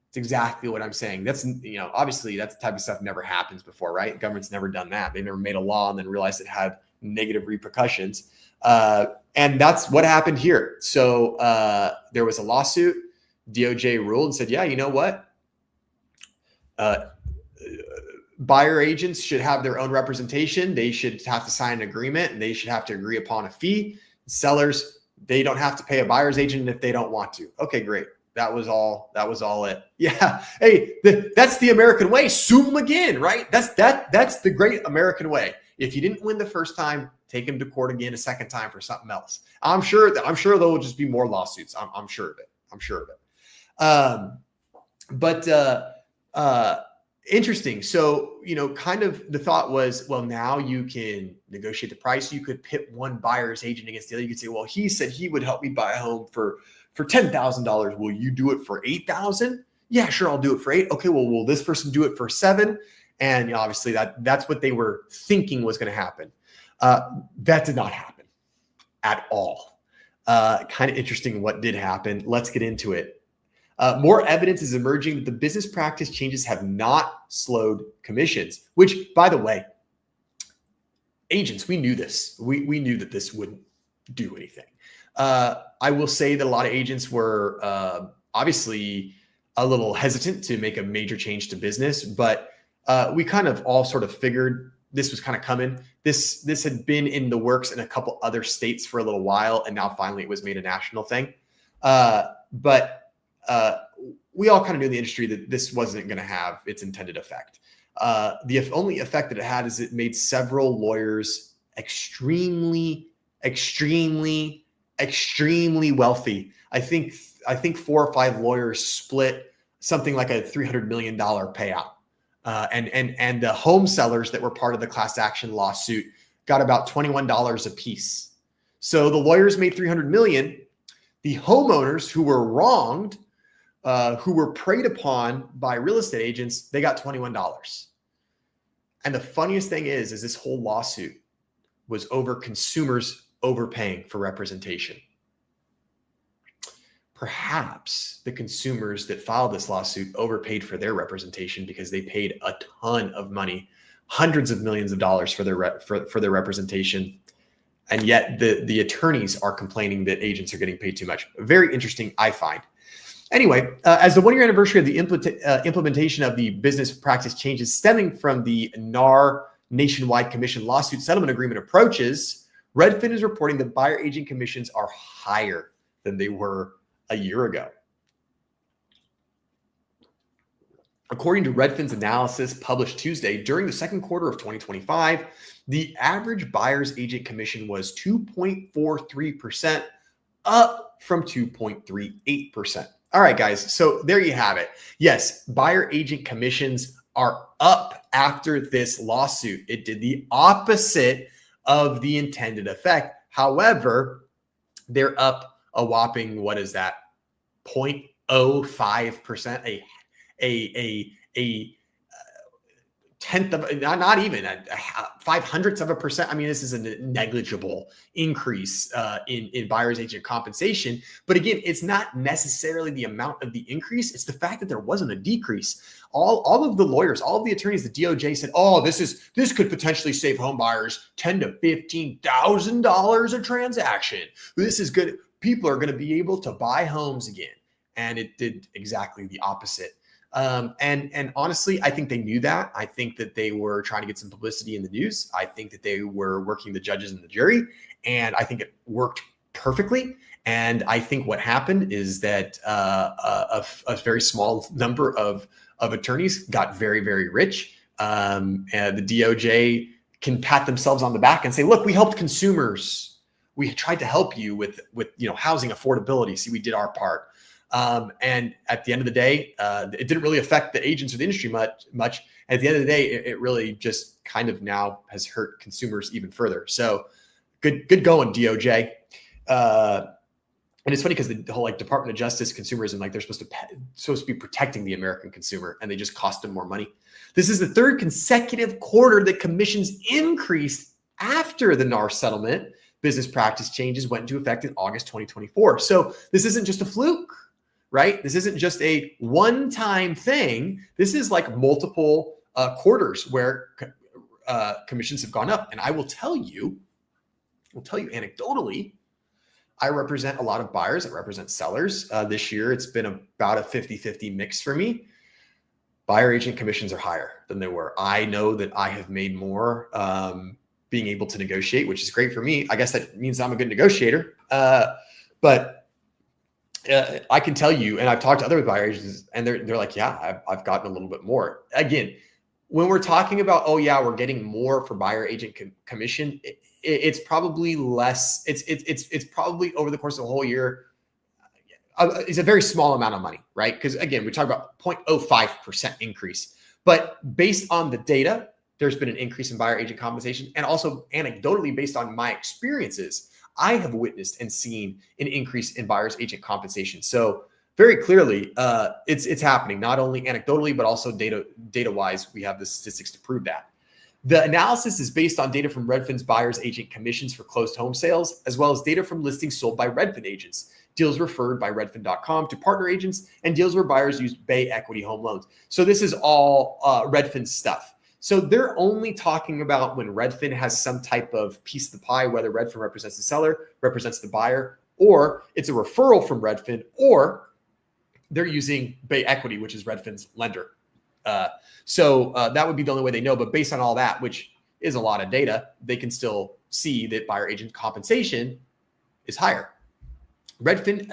It's exactly what I'm saying. That's, obviously that type of stuff never happens before, right? Government's never done that. They never made a law and then realized it had negative repercussions. And that's what happened here. So there was a lawsuit. DOJ ruled and said, yeah, you know what? Buyer agents should have their own representation. They should have to sign an agreement, and they should have to agree upon a fee. Sellers, they don't have to pay a buyer's agent if they don't want to. Okay, great. That was all it. Yeah. Hey, that's the American way. Sue them again, right? That's the great American way. If you didn't win the first time, take them to court again a second time for something else. I'm sure there will just be more lawsuits. I'm sure of it. Interesting. So, kind of the thought was, well, now you can negotiate the price. You could pit one buyer's agent against the other. You could say, well, he said he would help me buy a home for $10,000. Will you do it for $8,000? Yeah, sure. I'll do it for $8,000. Okay. Well, will this person do it for $7,000? And obviously that's what they were thinking was going to happen. That did not happen at all. Kind of interesting what did happen. Let's get into it. More evidence is emerging that the business practice changes have not slowed commissions, which, by the way, agents, we knew this. We knew that this wouldn't do anything. I will say that a lot of agents were obviously a little hesitant to make a major change to business, but we kind of all sort of figured this was kind of coming. This had been in the works in a couple other states for a little while, and now finally it was made a national thing. But we all kind of knew in the industry that this wasn't going to have its intended effect. The only effect that it had is it made several lawyers extremely wealthy. I think 4 or 5 lawyers split something like a $300 million payout. And the home sellers that were part of the class action lawsuit got about $21 a piece. So the lawyers made $300 million. The homeowners who were wronged, who were preyed upon by real estate agents, they got $21. And the funniest thing is this whole lawsuit was over consumers overpaying for representation. Perhaps the consumers that filed this lawsuit overpaid for their representation because they paid a ton of money, hundreds of millions of dollars for their representation. And yet the attorneys are complaining that agents are getting paid too much. Very interesting, I find. Anyway, as the 1-year anniversary of the implementation of the business practice changes stemming from the NAR nationwide commission lawsuit settlement agreement approaches, Redfin is reporting that buyer agent commissions are higher than they were a year ago. According to Redfin's analysis published Tuesday, during the second quarter of 2025, the average buyer's agent commission was 2.43%, up from 2.38%. All right, guys. So there you have it. Yes, buyer agent commissions are up after this lawsuit. It did the opposite of the intended effect. However, they're up a whopping, what is that? 0.05%, a tenth of, not even a 500ths of a percent. I mean, this is a negligible increase in buyer's agent compensation. But again, it's not necessarily the amount of the increase. It's the fact that there wasn't a decrease. All of the lawyers, all of the attorneys, the DOJ said, oh, this could potentially save home buyers $10,000 to $15,000 a transaction. This is good. People are going to be able to buy homes again. And it did exactly the opposite. And honestly, I think they knew that. I think that they were trying to get some publicity in the news. I think that they were working the judges and the jury, and I think it worked perfectly. And I think what happened is that a very small number of attorneys got very, very rich. And the DOJ can pat themselves on the back and say, look, we helped consumers. We tried to help you with housing affordability. See, we did our part. And at the end of the day, it didn't really affect the agents or the industry much. At the end of the day, it really just kind of now has hurt consumers even further. So good going, DOJ. And it's funny because the whole Department of Justice, consumerism, they're supposed to be protecting the American consumer, and they just cost them more money. This is the third consecutive quarter that commissions increased after the NAR settlement business practice changes went into effect in August 2024. So this isn't just a fluke. Right? This isn't just a one-time thing. This is like multiple quarters where commissions have gone up. And I will tell you anecdotally, I represent a lot of buyers. I represent sellers. This year, it's been about a 50-50 mix for me. Buyer agent commissions are higher than they were. I know that I have made more being able to negotiate, which is great for me. I guess that means I'm a good negotiator. But I can tell you, and I've talked to other buyer agents, and they're like, yeah, I've gotten a little bit more. Again, when we're talking about, oh yeah, we're getting more for buyer agent commission, it's probably less. It's probably over the course of the whole year. It's a very small amount of money, right? Because again, we talk about 0.05% increase, but based on the data, there's been an increase in buyer agent compensation, and also anecdotally, based on my experiences, I have witnessed and seen an increase in buyer's agent compensation. So very clearly, it's happening, not only anecdotally, but also data-wise. We have the statistics to prove that. The analysis is based on data from Redfin's buyer's agent commissions for closed home sales, as well as data from listings sold by Redfin agents, deals referred by Redfin.com to partner agents, and deals where buyers used Bay Equity home loans. So this is all Redfin stuff. So they're only talking about when Redfin has some type of piece of the pie, whether Redfin represents the seller, represents the buyer, or it's a referral from Redfin, or they're using Bay Equity, which is Redfin's lender. So that would be the only way they know. But based on all that, which is a lot of data, they can still see that buyer agent compensation is higher. Redfin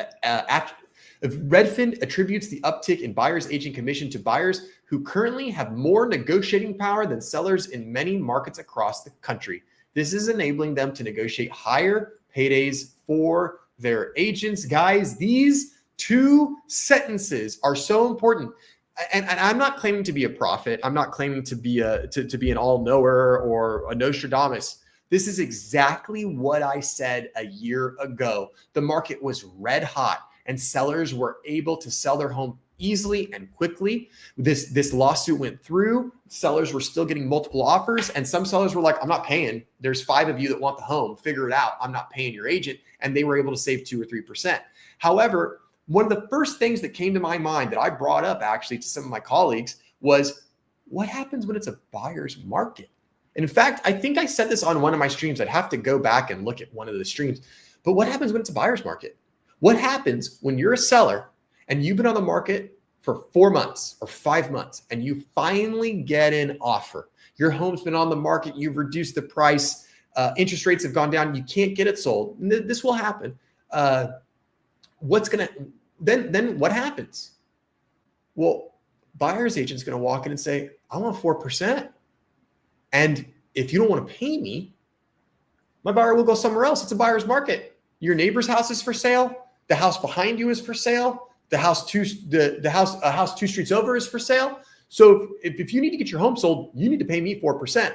attributes the uptick in buyer's agent commission to buyers who currently have more negotiating power than sellers in many markets across the country. This is enabling them to negotiate higher paydays for their agents. Guys, these two sentences are so important. And I'm not claiming to be a prophet. I'm not claiming to be to be an all-knower or a Nostradamus. This is exactly what I said a year ago. The market was red hot, and sellers were able to sell their home easily and quickly. This lawsuit went through. Sellers were still getting multiple offers, and some sellers were like, I'm not paying. There's 5 of you that want the home. Figure it out. I'm not paying your agent. And they were able to save 2 or 3%. However, one of the first things that came to my mind that I brought up actually to some of my colleagues was, what happens when it's a buyer's market? And in fact, I think I said this on one of my streams. I'd have to go back and look at one of the streams. But what happens when it's a buyer's market? What happens when you're a seller and you've been on the market for 4 months or 5 months and you finally get an offer? Your home's been on the market. You've reduced the price. Interest rates have gone down. You can't get it sold. This will happen. Then what happens? Well, buyer's agent's going to walk in and say, I want 4%. And if you don't want to pay me, my buyer will go somewhere else. It's a buyer's market. Your neighbor's house is for sale. The house behind you is for sale. A house 2 streets over is for sale. So if you need to get your home sold, you need to pay me 4%.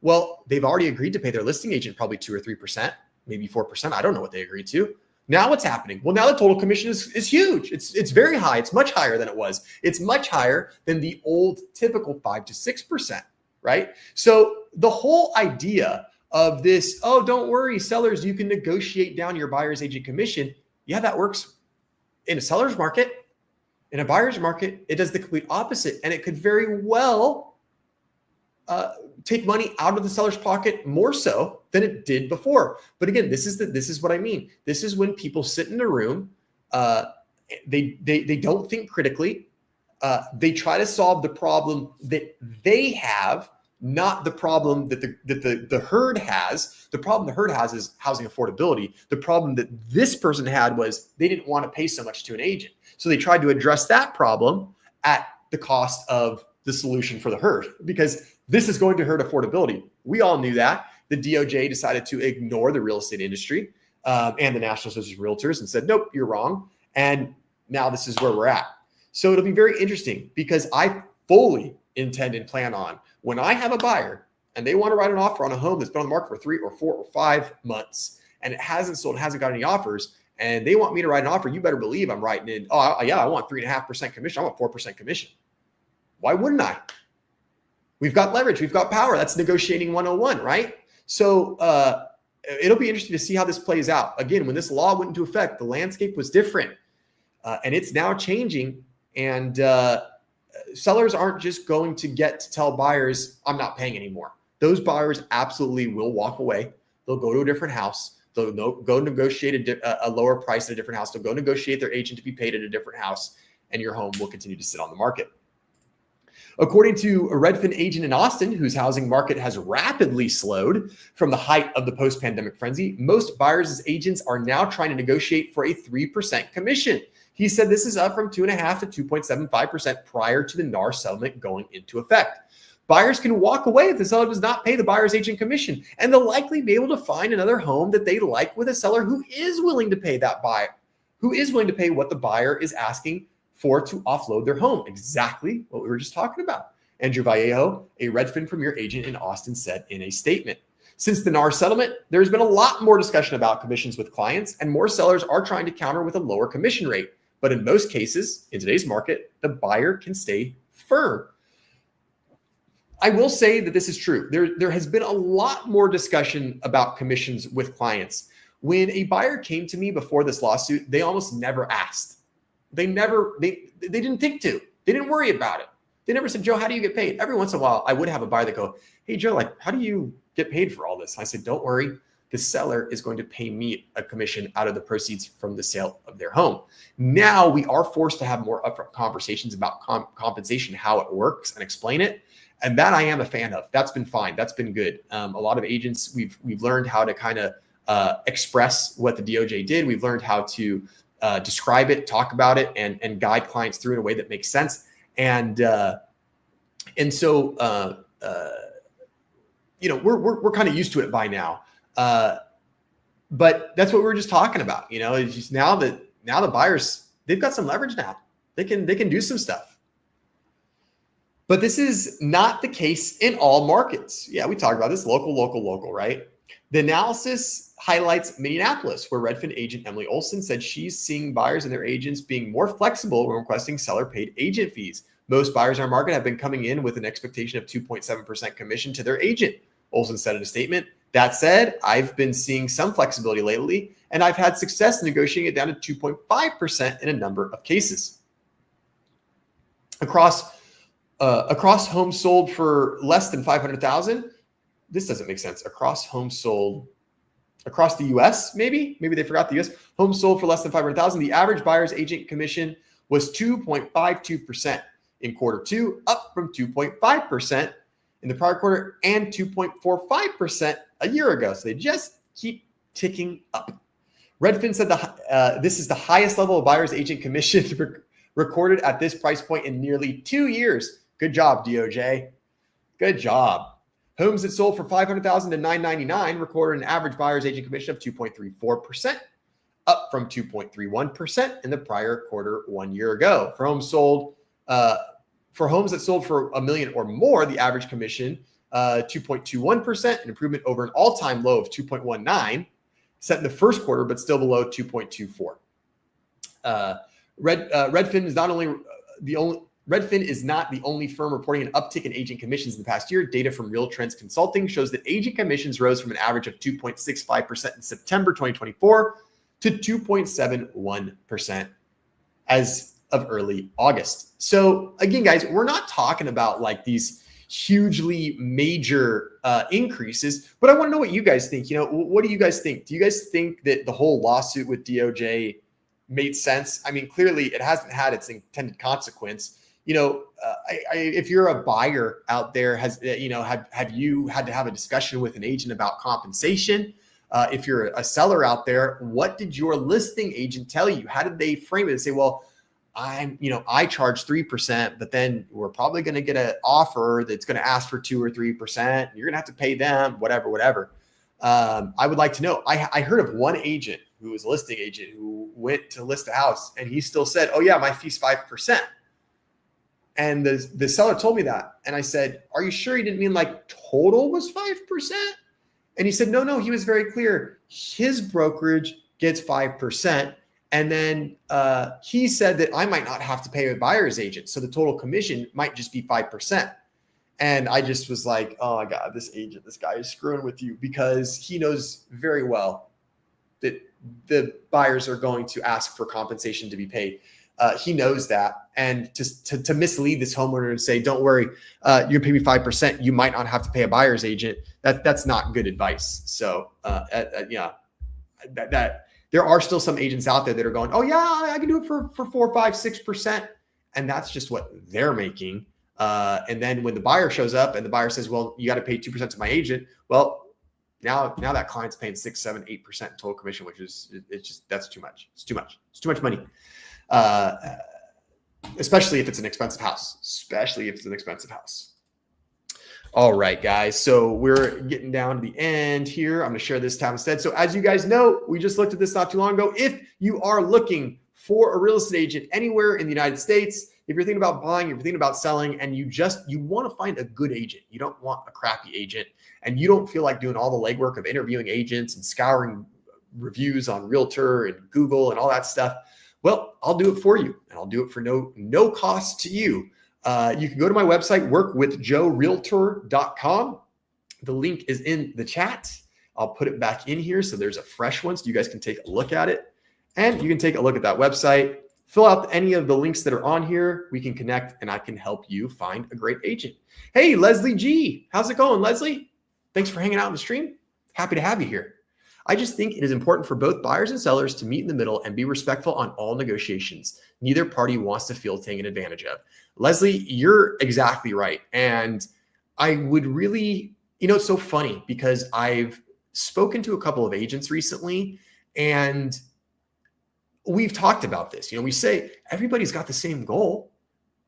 Well, they've already agreed to pay their listing agent probably 2 or 3%, maybe 4%. I don't know what they agreed to. Now what's happening? Well, now the total commission is huge. It's very high. It's much higher than it was. It's much higher than the old typical 5 to 6%, right? So the whole idea of this, oh, don't worry, sellers, you can negotiate down your buyer's agent commission. Yeah, that works in a seller's market. In a buyer's market, it does the complete opposite. And it could very well take money out of the seller's pocket more so than it did before. But again, this is what I mean. This is when people sit in a room, they don't think critically. They try to solve the problem that they have, not the problem that the herd has. The problem the herd has is housing affordability. The problem that this person had was they didn't want to pay so much to an agent. So they tried to address that problem at the cost of the solution for the herd, because this is going to hurt affordability. We all knew that. The DOJ decided to ignore the real estate industry and the National Association of Realtors and said, nope, you're wrong. And now this is where we're at. So it'll be very interesting, because I fully intend and plan on, when I have a buyer and they want to write an offer on a home that's been on the market for 3 or 4 or 5 months and it hasn't sold, hasn't got any offers, and they want me to write an offer, you better believe I'm writing in, oh yeah, I want 3.5% commission. I want 4% commission. Why wouldn't I? We've got leverage. We've got power. That's negotiating 101, right? So it'll be interesting to see how this plays out. Again, when this law went into effect, the landscape was different, and it's now changing. And sellers aren't just going to get to tell buyers, I'm not paying anymore. Those buyers absolutely will walk away. They'll go to a different house. They'll go negotiate a lower price at a different house. They'll go negotiate their agent to be paid at a different house, and your home will continue to sit on the market. According to a Redfin agent in Austin, whose housing market has rapidly slowed from the height of the post-pandemic frenzy, most buyers' agents are now trying to negotiate for a 3% commission. He said this is up from 2.5% to 2.75% prior to the NAR settlement going into effect. Buyers can walk away if the seller does not pay the buyer's agent commission, and they'll likely be able to find another home that they like with a seller who is willing to pay that buyer, who is willing to pay what the buyer is asking for to offload their home. Exactly what we were just talking about. Andrew Vallejo, a Redfin Premier agent in Austin, said in a statement. Since the NAR settlement, there's been a lot more discussion about commissions with clients, and more sellers are trying to counter with a lower commission rate. But in most cases, in today's market, the buyer can stay firm. I will say that this is true. There has been a lot more discussion about commissions with clients. When a buyer came to me before this lawsuit, they almost never asked. They didn't think to. They didn't worry about it. They never said, Joe, how do you get paid? Every once in a while, I would have a buyer that go, hey, Joe, like, how do you get paid for all this? I said, don't worry. The seller is going to pay me a commission out of the proceeds from the sale of their home. Now we are forced to have more upfront conversations about compensation, how it works, and explain it. And that I am a fan of. That's been fine. That's been good. A lot of agents, we've learned how to kind of express what the DOJ did. We've learned how to describe it, talk about it, and guide clients through in a way that makes sense. And so we're kind of used to it by now. But that's what we were just talking about. It's just now the buyers, they've got some leverage now. They can do some stuff. But this is not the case in all markets. Yeah, we talked about this local, right? The analysis highlights Minneapolis, where Redfin agent Emily Olson said she's seeing buyers and their agents being more flexible when requesting seller-paid agent fees. Most buyers in our market have been coming in with an expectation of 2.7% commission to their agent, Olson said in a statement. That said, I've been seeing some flexibility lately, and I've had success negotiating it down to 2.5% in a number of cases. Across homes sold for less than $500,000, this doesn't make sense. Across homes sold across the U.S., maybe they forgot the U.S. Homes sold for less than $500,000. The average buyer's agent commission was 2.52% in quarter two, up from 2.5% in the prior quarter and 2.45% a year ago. So they just keep ticking up. Redfin said this is the highest level of buyer's agent commission recorded at this price point in nearly 2 years. Good job, DOJ. Good job. Homes that sold for $500,000 to $999 recorded an average buyer's agent commission of 2.34%, up from 2.31% in the prior quarter 1 year ago. For homes that sold for $1 million or more, the average commission 2.21%, an improvement over an all-time low of 2.19 set in the first quarter, but still below 2.24. Redfin is not the only firm reporting an uptick in agent commissions in the past year. Data from Real Trends Consulting shows that agent commissions rose from an average of 2.65% in September 2024 to 2.71% as of early August. So again, guys, we're not talking about like these hugely major increases, but I want to know what you guys think. What do you guys think? Do you guys think that the whole lawsuit with DOJ made sense? I mean, clearly it hasn't had its intended consequence. If you're a buyer out there, have you had to have a discussion with an agent about compensation? If you're a seller out there, what did your listing agent tell you? How did they frame it and say, well, I charge 3%, but then we're probably going to get an offer that's going to ask for 2 or 3%. You're going to have to pay them, whatever. I would like to know. I heard of one agent who was a listing agent who went to list a house and he still said, oh yeah, my fee's 5%. And the seller told me that. And I said, are you sure he didn't mean like total was 5%? And he said, no, he was very clear. His brokerage gets 5%. And then he said that I might not have to pay a buyer's agent. So the total commission might just be 5%. And I just was like, oh my God, this guy is screwing with you, because he knows very well that the buyers are going to ask for compensation to be paid. He knows that. And to mislead this homeowner and say, don't worry, you're paying me 5%. You might not have to pay a buyer's agent. That's not good advice. So there are still some agents out there that are going, oh yeah, I can do it for 4, 5, 6%. And that's just what they're making. And then when the buyer shows up and the buyer says, well, you got to pay 2% to my agent. Well, now that client's paying 6, 7, 8% total commission, which is, that's too much. It's too much money. Especially if it's an expensive house, All right, guys. So we're getting down to the end here. I'm going to share this tab instead. So as you guys know, we just looked at this not too long ago. If you are looking for a real estate agent anywhere in the United States, if you're thinking about buying, if you're thinking about selling, and you want to find a good agent, you don't want a crappy agent, and you don't feel like doing all the legwork of interviewing agents and scouring reviews on Realtor and Google and all that stuff, well, I'll do it for you, and I'll do it for no cost to you. You can go to my website, workwithjoerealtor.com. The link is in the chat. I'll put it back in here so there's a fresh one so you guys can take a look at it. And you can take a look at that website, fill out any of the links that are on here. We can connect and I can help you find a great agent. Hey, Leslie G. How's it going, Leslie? Thanks for hanging out in the stream. Happy to have you here. I just think it is important for both buyers and sellers to meet in the middle and be respectful on all negotiations. Neither party wants to feel taken advantage of. Leslie, you're exactly right. And I would really, it's so funny because I've spoken to a couple of agents recently and we've talked about this. We say everybody's got the same goal.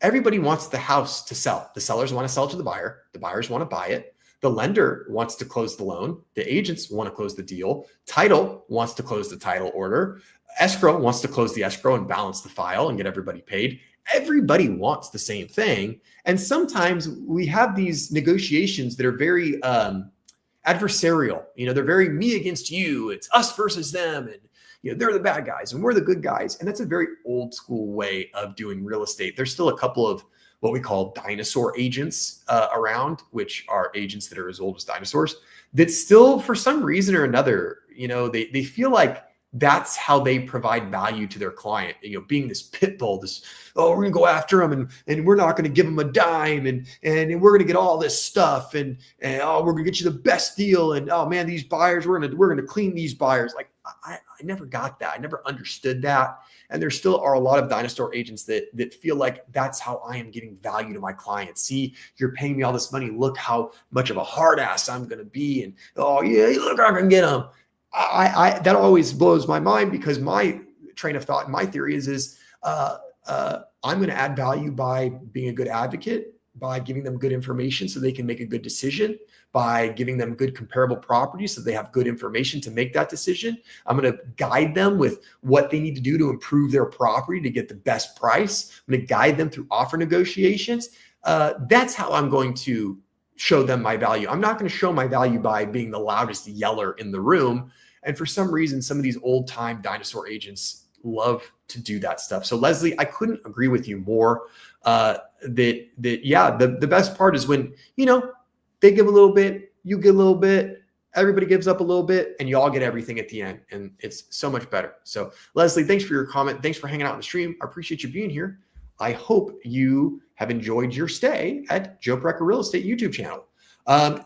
Everybody wants the house to sell. The sellers want to sell to the buyer. The buyers want to buy it. The lender wants to close the loan. The agents want to close the deal. Title wants to close the title order. Escrow wants to close the escrow and balance the file and get everybody paid. Everybody wants the same thing. And sometimes we have these negotiations that are very adversarial. They're very me against you. It's us versus them. And they're the bad guys and we're the good guys. And that's a very old school way of doing real estate. There's still a couple of what we call dinosaur agents around, which are agents that are as old as dinosaurs, that still, for some reason or another, they feel like that's how they provide value to their client. Being this pit bull, we're going to go after them and we're not going to give them a dime and we're going to get all this stuff and we're going to get you the best deal. And oh man, these buyers, we're going to clean these buyers. Like I never got that. I never understood that. And there still are a lot of dinosaur agents that feel like that's how I am getting value to my clients. See, you're paying me all this money. Look how much of a hard ass I'm going to be. And oh yeah, look, I can get them. That always blows my mind because my train of thought and my theory is I'm going to add value by being a good advocate, by giving them good information so they can make a good decision, by giving them good comparable properties so they have good information to make that decision. I'm going to guide them with what they need to do to improve their property to get the best price. I'm going to guide them through offer negotiations. That's how I'm going to show them my value. I'm not going to show my value by being the loudest yeller in the room. And for some reason, some of these old time dinosaur agents love to do that stuff. So Leslie, I couldn't agree with you more. The best part is when, they give a little bit, you give a little bit, everybody gives up a little bit, and you all get everything at the end. And it's so much better. So Leslie, thanks for your comment. Thanks for hanging out on the stream. I appreciate you being here. I hope you have enjoyed your stay at Joe Precker Real Estate YouTube channel.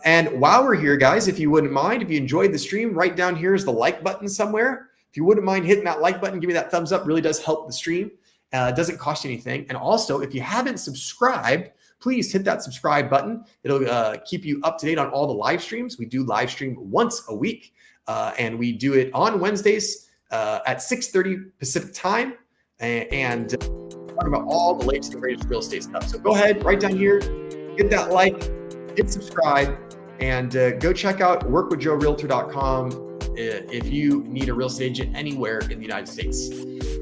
And while we're here, guys, if you wouldn't mind, if you enjoyed the stream, right down here is the like button somewhere. If you wouldn't mind hitting that like button, give me that thumbs up, really does help the stream. It doesn't cost you anything. And also, if you haven't subscribed, please hit that subscribe button. It'll keep you up to date on all the live streams. We do live stream once a week, and we do it on Wednesdays at 6:30 Pacific time. And talking about all the latest and greatest real estate stuff. So go ahead, right down here, hit that like, hit subscribe, and go check out workwithjoerealtor.com if you need a real estate agent anywhere in the United States.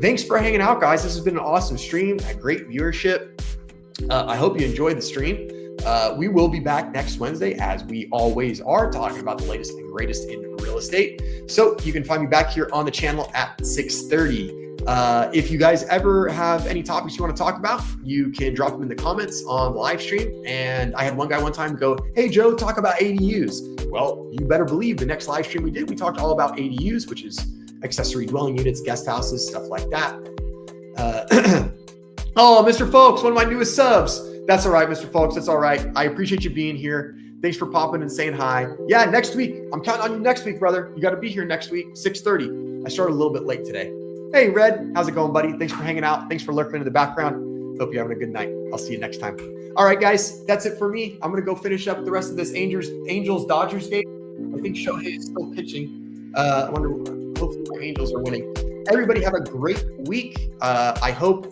Thanks for hanging out, guys. This has been an awesome stream, a great viewership. I hope you enjoyed the stream. We will be back next Wednesday, as we always are, talking about the latest and greatest in real estate. So you can find me back here on the channel at 6:30. If you guys ever have any topics you want to talk about, you can drop them in the comments on the live stream. And I had one guy one time go, "Hey, Joe, talk about ADUs." Well, you better believe the next live stream we did, we talked all about ADUs, which is accessory dwelling units, guest houses, stuff like that. Oh, Mr. Folks, one of my newest subs. That's all right, Mr. Folks. That's all right. I appreciate you being here. Thanks for popping and saying hi. Yeah, next week. I'm counting on you next week, brother. You got to be here next week, 6:30. I started a little bit late today. Hey, Red, how's it going, buddy? Thanks for hanging out. Thanks for lurking in the background. Hope you're having a good night. I'll see you next time. All right, guys, that's it for me. I'm going to go finish up the rest of this Angels-Dodgers game. I think Shohei is still pitching. I wonder, hopefully my Angels are winning. Everybody have a great week. I hope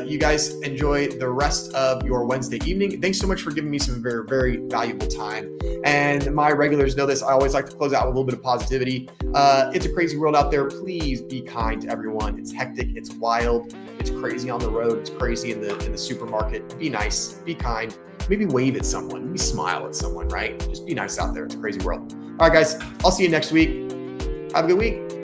you guys enjoy the rest of your Wednesday evening. Thanks so much for giving me some very, very valuable time. And my regulars know this. I always like to close out with a little bit of positivity. It's a crazy world out there. Please be kind to everyone. It's hectic. It's wild. It's crazy on the road. It's crazy in the supermarket. Be nice. Be kind. Maybe wave at someone. Maybe smile at someone, right? Just be nice out there. It's a crazy world. All right, guys. I'll see you next week. Have a good week.